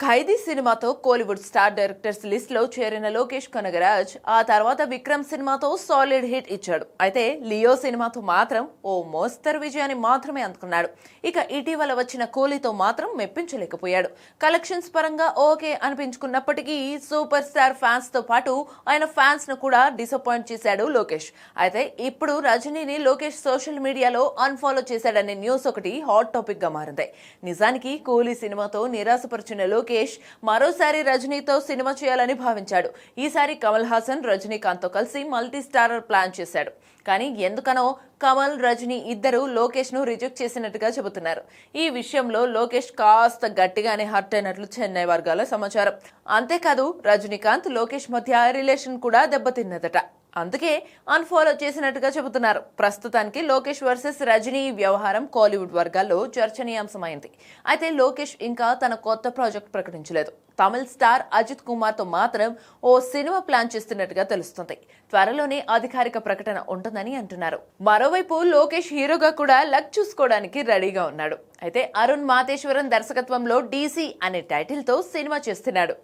ఖైదీ సినిమాతో Kollywood star directors list లో చేరిన లోకేష్ కనగరాజ్ ఆ తర్వాత విక్రమ్ సినిమాతో సాలిడ్ హిట్ ఇచ్చాడు. అయితే లియో సినిమాతో మాత్రం ఓ మోస్తరు విజయాన్ని మాత్రమే అందుకున్నాడు. ఇక ఇటీవల వచ్చిన కూలీతో మాత్రం మెప్పించలేకపోయాడు. కలెక్షన్స్ పరంగా ఓకే అనిపించుకున్నప్పటికీ సూపర్ స్టార్ ఫ్యాన్స్ తో పాటు ఆయన ఫ్యాన్స్ ను కూడా డిసప్పాయింట్ చేశాడు లోకేష్. అయితే ఇప్పుడు రజనీని లోకేష్ సోషల్ మీడియాలో అన్ఫాలో చేశాడనే న్యూస్ ఒకటి హాట్ టాపిక్ గా మారింది. నిజానికి కూలీ సినిమాతో నిరాశపరిచిన లోకేష్ మరోసారి రజనీతో సినిమా చేయాలని భావించాడు. ఈసారి కమల్ హాసన్ రజనీకాంత్ తో కలిసి మల్టీ స్టారర్ ప్లాన్ చేశాడు. కానీ ఎందుకనో కమల్ రజనీ ఇద్దరు లోకేష్ ను రిజెక్ట్ చేసినట్టుగా చెబుతున్నారు. ఈ విషయంలో లోకేష్ కాస్త గట్టిగానే హర్ట్ అయినట్లు చెన్నై వర్గాల సమాచారం. అంతేకాదు రజనీకాంత్ లోకేష్ మధ్య రిలేషన్ కూడా దెబ్బతిన్నదట. అందుకే అన్ఫాలో చేసినట్టుగా చెబుతున్నారు. ప్రస్తుతానికి లోకేష్ వర్సెస్ రజనీ వ్యవహారం కోలీవుడ్ వర్గాల్లో చర్చనీయాంశమైంది. అయితే లోకేష్ ఇంకా తన కొత్త ప్రాజెక్ట్ ప్రకటించలేదు. తమిళ స్టార్ అజిత్ కుమార్ తో మాత్రం ఓ సినిమా ప్లాన్ చేస్తున్నట్టుగా తెలుస్తుంది. త్వరలోనే అధికారిక ప్రకటన ఉంటుందని అంటున్నారు. మరోవైపు లోకేష్ హీరోగా కూడా లక్ చూసుకోవడానికి రెడీగా ఉన్నాడు. అయితే అరుణ్ మాతేశ్వరన్ దర్శకత్వంలో డీసీ అనే టైటిల్ తో సినిమా చేస్తున్నాడు.